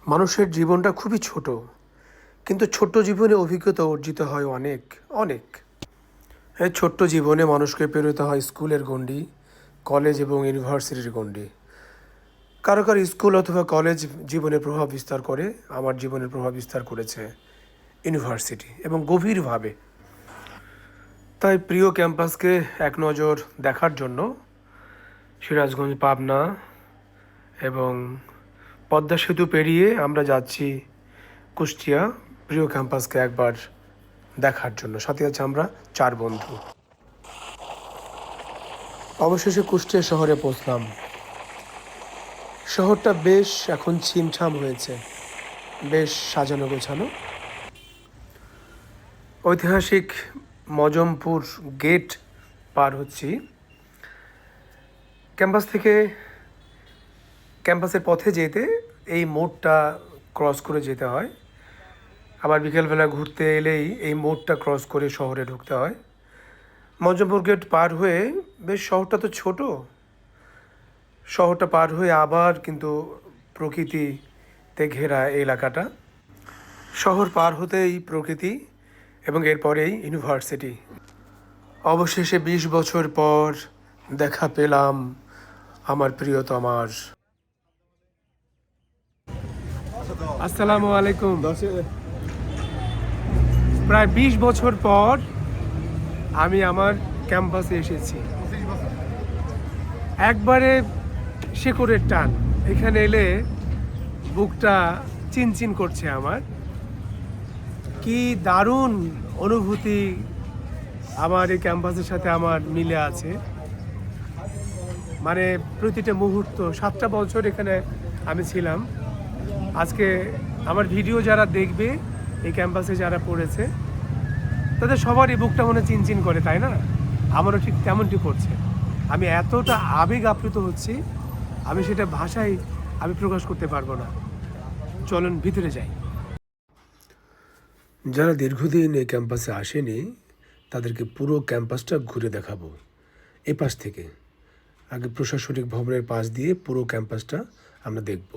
মানুষের জীবনটা খুবই ছোট, কিন্তু ছোট্ট জীবনে অভিজ্ঞতা অর্জিত হয় অনেক অনেক। এই ছোট্ট জীবনে মানুষকে পেরোতে হয় স্কুলের গণ্ডি, কলেজ এবং ইউনিভার্সিটির গণ্ডি। কারো কারো স্কুল অথবা কলেজ জীবনে প্রভাব বিস্তার করে, আমার জীবনের প্রভাব বিস্তার করেছে ইউনিভার্সিটি এবং গভীরভাবে। তাই প্রিয় ক্যাম্পাসকে এক নজর দেখার জন্য সিরাজগঞ্জ, পাবনা এবং পদ্মা সেতু পেরিয়ে আমরা যাচ্ছি কুষ্টিয়া প্রিয় ক্যাম্পাসকে একবার দেখার জন্য। সাথে আছে আমরা 4 বন্ধু। অবশেষে কুষ্টিয়া শহরে পৌঁছলাম। শহরটা বেশ এখন ছিমছাম হয়েছে, বেশ সাজানো গোছানো। ঐতিহাসিক মজমপুর গেট পার হচ্ছি। ক্যাম্পাস থেকে ক্যাম্পাসের পথে যেতে এই মোড়টা ক্রস করে যেতে হয়। আবার বিকেলবেলা ঘুরতে এলেই এই মোড়টা ক্রস করে শহরে ঢুকতে হয়। মজমপুর গেট পার হয়ে, বেশ শহরটা তো ছোট, শহরটা পার হয়ে আবার কিন্তু প্রকৃতিতে ঘেরা এই এলাকাটা। শহর পার হতেই প্রকৃতি এবং এরপরেই ইউনিভার্সিটি। অবশেষে 20 বছর পর দেখা পেলাম আমার প্রিয়তমার। আসসালামু আলাইকুম। প্রায় 20 বছর পর আমি আমার ক্যাম্পাসে এসেছি। একবারে শেকড়ের টান, এখানে এলে বুকটা চিনচিন করছে আমার। কি দারুণ অনুভূতি আমার এই ক্যাম্পাসের সাথে আমার মিলে আছে। মানে প্রতিটা মুহূর্ত, 7টা বছর এখানে আমি ছিলাম। আজকে আমার ভিডিও যারা দেখবে, এই ক্যাম্পাসে যারা পড়েছে, তাদের সবারই বুকটা মনে চিনচিন করে, তাই না? আমারও ঠিক তেমনটি করছে। আমি এতটা আবেগ আপ্লুত হচ্ছি, আমি সেটা ভাষায় আমি প্রকাশ করতে পারবো না। চলুন ভিতরে যাই। যারা দীর্ঘদিন এই ক্যাম্পাসে আসেনি, তাদেরকে পুরো ক্যাম্পাসটা ঘুরে দেখাবো এ পাশ থেকে। আগে প্রশাসনিক ভবনের পাশ দিয়ে পুরো ক্যাম্পাসটা আমরা দেখব।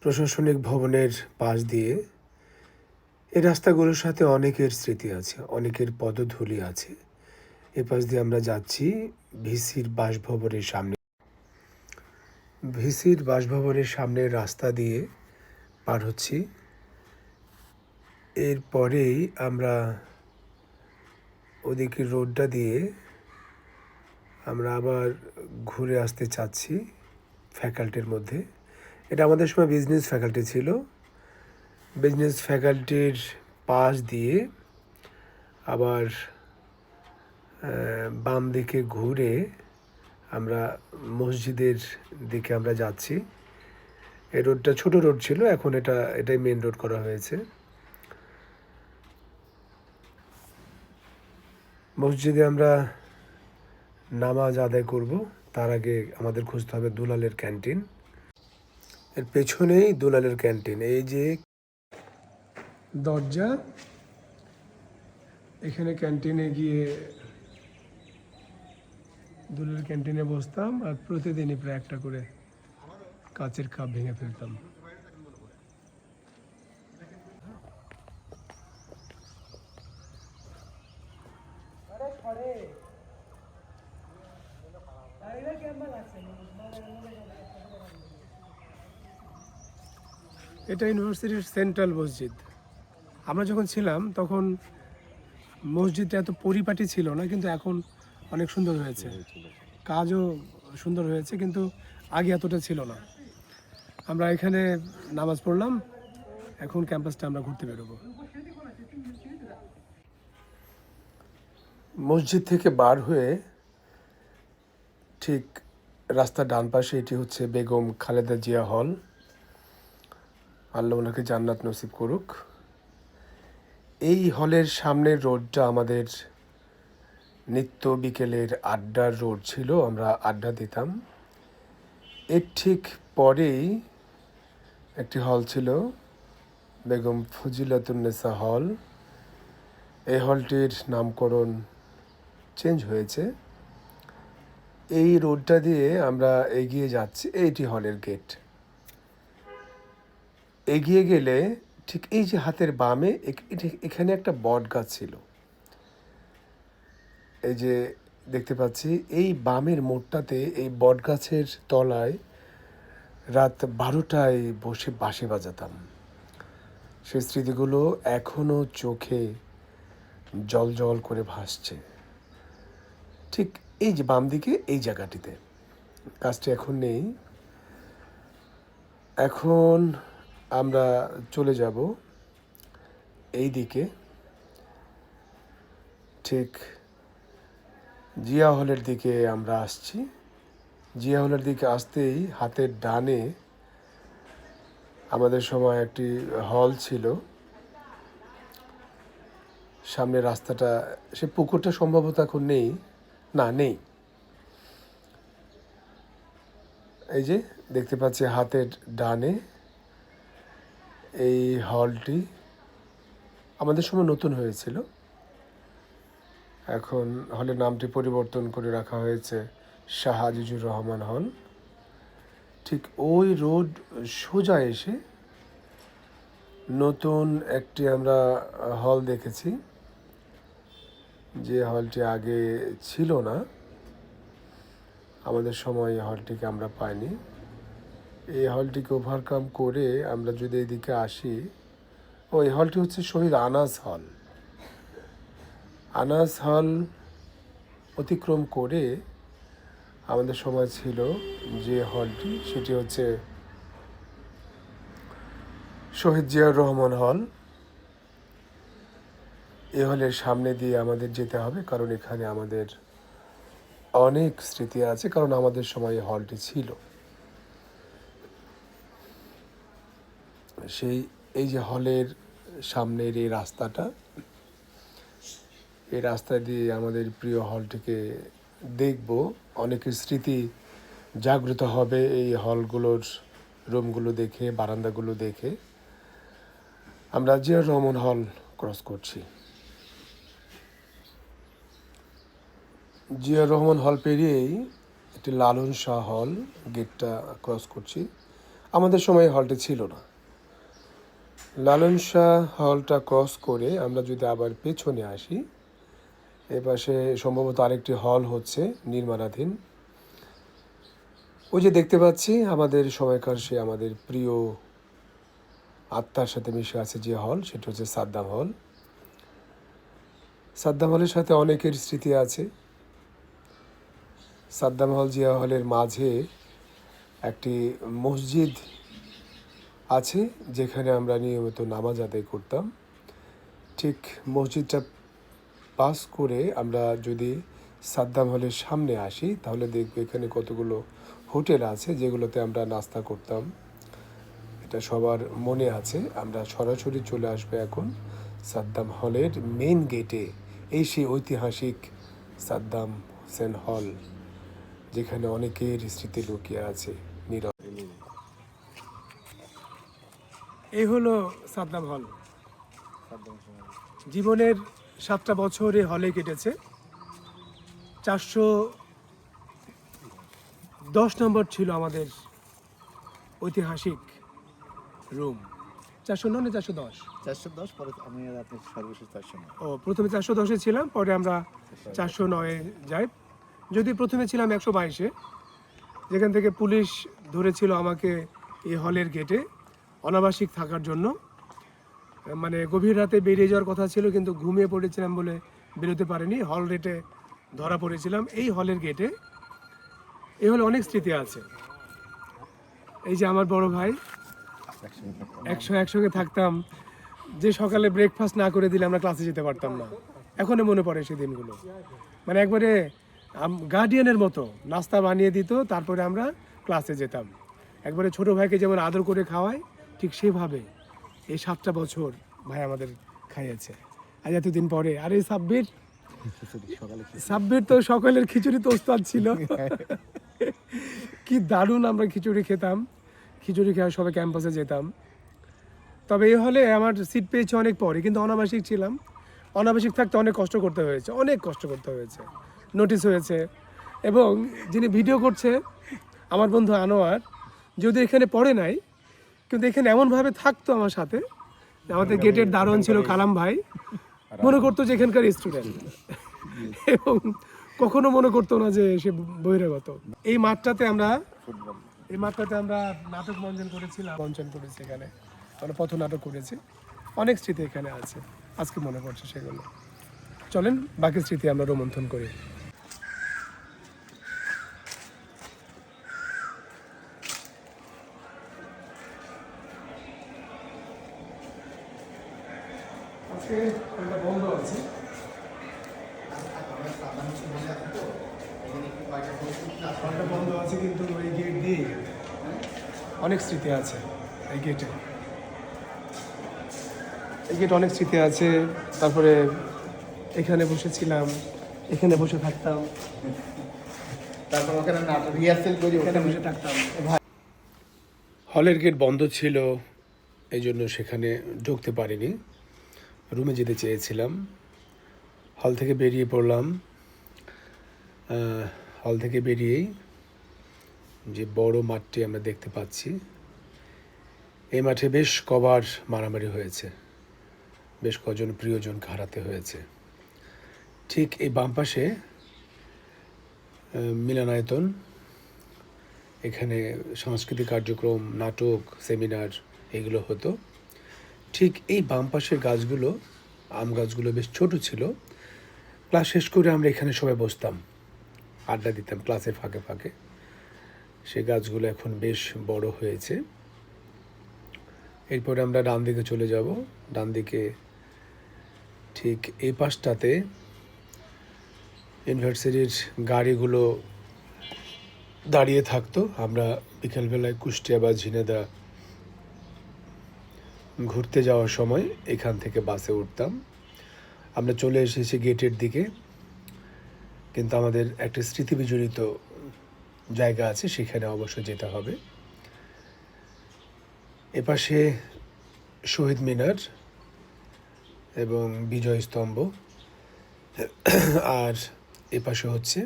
প্রশাসনিক ভবনের পাশ দিয়ে এই রাস্তাগুলোর সাথে অনেকের স্মৃতি আছে, অনেকের পদধূলি আছে। এ পাশ দিয়ে আমরা যাচ্ছি ভিসির বাসভবনের সামনে। ভিসির বাসভবনের সামনের রাস্তা দিয়ে পার হচ্ছি। এরপরেই আমরা ওদিকের রোডটা দিয়ে আমরা আবার ঘুরে আসতে চাচ্ছি ফ্যাকাল্টির মধ্যে। এটা আমাদের সময় বিজনেস ফ্যাকাল্টি ছিল। বিজনেস ফ্যাকাল্টির পাশ দিয়ে আবার বাম দিকে ঘুরে আমরা মসজিদের দিকে আমরা যাচ্ছি। এই রোডটা ছোট রোড ছিল, এখন এটাই মেন রোড করা হয়েছে। মসজিদে আমরা নামাজ আদায় করব, তার আগে আমাদের খুঁজতে হবে দুলালের ক্যান্টিন। এর পেছনেই দুলালের ক্যান্টিন। এই যে দরজা, এখানে ক্যান্টিনে গিয়ে দুলালের ক্যান্টিনে বসতাম আর প্রতিদিনই প্রায় একটা করে কাচের কাপ ভেঙে ফেলতাম। এটা ইউনিভার্সিটির সেন্ট্রাল মসজিদ। আমরা যখন ছিলাম তখন মসজিদটা এত পরিপাটি ছিল না, কিন্তু এখন অনেক সুন্দর হয়েছে, কাজও সুন্দর হয়েছে, কিন্তু আগে এতটা ছিল না। আমরা এখানে নামাজ পড়লাম, এখন ক্যাম্পাসটা আমরা ঘুরতে বেরোবো। মসজিদ থেকে বার হয়ে ঠিক রাস্তার ডান পাশে এটি হচ্ছে বেগম খালেদা জিয়া হল। আল্লাহ ওনাকে জান্নাত নসিব করুক। এই হলের সামনের রোডটা আমাদের নিত্য বিকেলের আড্ডার রোড ছিল, আমরা আড্ডা দিতাম। এর ঠিক পরেই একটি হল ছিল, বেগম ফজিলাতুন্নেসা হল। এই হলটির নামকরণ চেঞ্জ হয়েছে। এই রোডটা দিয়ে আমরা এগিয়ে যাচ্ছি, এইটি হলের গেট। এগিয়ে গেলে ঠিক এই যে হাতের বামে এখানে একটা বট গাছ ছিল। এই যে দেখতে পাচ্ছি এই বামের মোড়টাতে এই বট গাছের তলায় রাত 12টায় বসে বাঁশি বাজাতাম। সেই স্মৃতিগুলো এখনও চোখে জল জল করে ভাসছে। ঠিক এই যে বাম দিকে এই জায়গাটিতে, গাছটি এখন নেই। এখন আমরা চলে যাব এই দিকে, ঠিক জিয়া হলের দিকে আমরা আসছি। জিয়া হলের দিকে আসতেই হাতের ডানে আমাদের সময় একটি হল ছিল। সামনে রাস্তাটা, সে পুকুরটা সম্ভবত এখন নেই, না নেই। এই যে দেখতে পাচ্ছি হাতের ডানে এই হলটি আমাদের সময় নতুন হয়েছিল। এখন হলের নামটি পরিবর্তন করে রাখা হয়েছে শাহ আজিজুর রহমান হল। ঠিক ওই রোড সোজা এসে নতুন একটি আমরা হল দেখেছি, যে হলটি আগে ছিল না। আমাদের সময় এই হলটিকে আমরা পাইনি। এই হলটিকে ওভারকাম করে আমরা যদি এদিকে আসি, এই হলটি হচ্ছে শহীদ আনাস হল। আনাস হল অতিক্রম করে আমাদের সময় ছিল যে হলটি, সেটি হচ্ছে শহীদ জিয়াউর রহমান হল। এ হলের সামনে দিয়ে আমাদের যেতে হবে, কারণ এখানে আমাদের অনেক স্মৃতি আছে, কারণ আমাদের সময় এই হলটি ছিল। সেই এই যে হলের সামনের এই রাস্তাটা, এই রাস্তা দিয়ে আমাদের প্রিয় হলটিকে দেখব। অনেকের স্মৃতি জাগ্রত হবে এই হলগুলোর রুমগুলো দেখে, বারান্দাগুলো দেখে। আমরা জিয়াউর রহমান হল ক্রস করছি। জিয়াউর রহমান হল পেরিয়েই একটি লালন শাহ হল, গেটটা ক্রস করছি। আমাদের সময় এই হলটি ছিল না। লালন শাহ হলটা ক্রস করে আমরা যদি আবার পেছনে আসি, এপাশে সম্ভবত আরেকটি হল হচ্ছে নির্মাণাধীন। ওই যে দেখতে পাচ্ছি আমাদের সময়কার সে আমাদের প্রিয় আত্মার সাথে মিশে আছে যে হল, সেটা হচ্ছে সাদ্দাম হল। সাদ্দাম হলের সাথে অনেকের স্মৃতি আছে। সাদ্দাম হল জিয়া হলের মাঝে একটি মসজিদ আছে, যেখানে আমরা নিয়মিত নামাজ আদায় করতাম। ঠিক মসজিদটা পাস করে আমরা যদি সাদ্দাম হলের সামনে আসি, তাহলে দেখবো এখানে কতগুলো হোটেল আছে, যেগুলোতে আমরা নাস্তা করতাম। এটা সবার মনে আছে। আমরা সরাসরি চলে আসবো এখন সাদ্দাম হলের মেন গেটে। এই সেই ঐতিহাসিক সাদ্দাম হোসেন হল, যেখানে অনেকের স্মৃতি লুকিয়ে আছে নীরব। এই হলো সাদ্দাম হল। জীবনের 7টা বছর এই হলে কেটেছে। 410 নম্বর ছিল আমাদের ঐতিহাসিক রুম। 409 না 410? 410, পরে আমি আর আপনি সর্বশেষ 409। প্রথমে 410-এ ছিলাম, পরে আমরা 409-এ যাই। যদি প্রথমে ছিলাম 122-এ, যেখান থেকে পুলিশ ধরেছিল আমাকে এই হলের গেটে অনাবাসিক থাকার জন্য। মানে গভীর রাতে বেরিয়ে যাওয়ার কথা ছিল, কিন্তু ঘুমিয়ে পড়েছিলাম বলে বেরোতে পারিনি। হল রেটে ধরা পড়েছিলাম এই হলের গেটে। এই হলে অনেক স্মৃতি আছে। এই যে আমার বড় ভাই, একসঙ্গে থাকতাম। যে সকালে ব্রেকফাস্ট না করে দিলে আমরা ক্লাসে যেতে পারতাম না। এখনো মনে পড়ে সেই দিনগুলো। মানে একবারে গার্ডিয়ানের মতো নাস্তা বানিয়ে দিত, তারপরে আমরা ক্লাসে যেতাম। একবারে ছোট ভাইকে যেমন আদর করে খাওয়ায়, ঠিক সেভাবে এই 7টা বছর ভাই আমাদের খাইয়েছে। আজ এতদিন পরে, আর এই সাব্বির তো সকালের খিচুড়ি তো ওস্তাদ ছিল। কি দারুণ আমরা খিচুড়ি খেতাম। খিচুড়ি খেয়ে সবাই ক্যাম্পাসে যেতাম। তবে এই হলে আমার সিট পেয়েছে অনেক পরে, কিন্তু অনাবাসিক ছিলাম। অনাবাসিক থাকতে অনেক কষ্ট করতে হয়েছে, নোটিশ হয়েছে। এবং যিনি ভিডিও করছে আমার বন্ধু আনোয়ার, যদি এখানে পড়ে নাই, কিন্তু এখানে এমনভাবে থাকতো আমার সাথে, আমাদের গেটের দারোয়ান ছিল কালাম ভাই, মনে করতো যে এখানকার স্টুডেন্ট, এবং কখনো মনে করতো না যে সে বহিরাগত। এই মাঠটাতে আমরা নাটক মঞ্চন করেছি এখানে, আমরা পথনাটক করেছি, অনেক স্মৃতি এখানে আছে, আজকে মনে পড়ছে সেগুলো। চলেন বাকি স্মৃতি আমরা রোমন্থন করি। আজকে একটা বন্ধ আছে, বন্ধ আছে, কিন্তু ওই গেট দিয়ে অনেক স্মৃতি আছে। এই গেটে অনেক স্মৃতি আছে। তারপরে এখানে বসেছিলাম, এখানে বসে থাকতাম, তারপর ওখানে নাটক রিহার্সেল করি, এখানে বসে থাকতাম। হলের গেট বন্ধ ছিল, এই জন্য সেখানে ঢুকতে পারিনি, রুমে যেতে চেয়েছিলাম। হল থেকে বেরিয়ে পড়লাম। হল থেকে বেরিয়েই যে বড় মাঠটি আমরা দেখতে পাচ্ছি, এই মাঠে বেশ কবার মারামারি হয়েছে, বেশ কজন প্রিয়জনকে হারাতে হয়েছে। ঠিক এই বাম পাশে মিলনায়তন, এখানে সাংস্কৃতিক কার্যক্রম, নাটক, সেমিনার এগুলো হতো। ঠিক এই বাম পাশের গাছগুলো, আম গাছগুলো বেশ ছোট ছিল। ক্লাস শেষ করে আমরা এখানে সবাই বসতাম, আড্ডা দিতাম ক্লাসের ফাঁকে ফাঁকে। সেই গাছগুলো এখন বেশ বড় হয়েছে। এরপরে আমরা ডান দিকে চলে যাব। ডান দিকে ঠিক এই পাশটাতে ইউনিভার্সিটির গাড়িগুলো দাঁড়িয়ে থাকতো। আমরা বিকেলবেলায় কুষ্টিয়া বা ঝিনেদা ঘুরতে যাওয়ার সময় এখান থেকে বাসে উঠতাম। আমরা চলে এসেছি গেটের দিকে, কিন্তু আমাদের একটা স্মৃতি বিজড়িত জায়গা আছে, সেখানে অবশ্যই যেতে হবে। এপাশে শহীদ মিনার এবং বিজয় স্তম্ভ, আর এপাশে হচ্ছে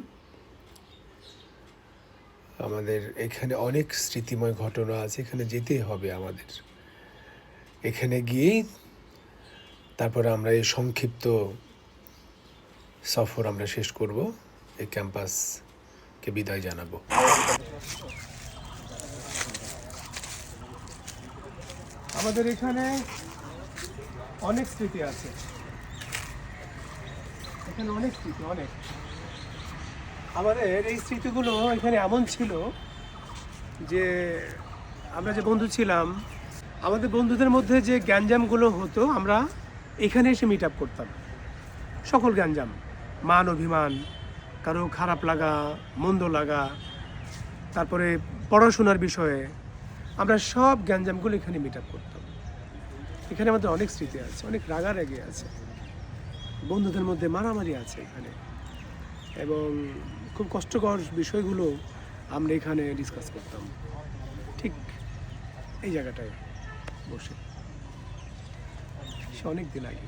আমাদের এখানে অনেক স্মৃতিময় ঘটনা আছে, এখানে যেতেই হবে আমাদের। এখানে গিয়েই তারপরে আমরা এই সংক্ষিপ্ত সফর আমরা শেষ করব, এই ক্যাম্পাসকে বিদায় জানাবো। আমাদের এখানে অনেক স্মৃতি আছে, এখানে অনেক স্মৃতি, অনেক। আমাদের এই স্মৃতিগুলো এখানে এমন ছিল যে আমরা যে বন্ধু ছিলাম, আমাদের বন্ধুদের মধ্যে যে গ্যাঞ্জামগুলো হতো, আমরা এখানে এসে মিট আপ করতাম। সকল গ্যাঞ্জাম, মান অভিমান, কারো খারাপ লাগা, মন্দ লাগা, তারপরে পড়াশোনার বিষয়ে, আমরা সব গ্যাঞ্জামগুলো এখানে মিট আপ করতাম। এখানে আমাদের অনেক স্মৃতি আছে, অনেক রাগারাগি আছে, বন্ধুদের মধ্যে মারামারি আছে এখানে, এবং খুব কষ্টকর বিষয়গুলো আমরা এখানে ডিসকাস করতাম, ঠিক এই জায়গাটায় বসে। সে অনেক দিন আগে।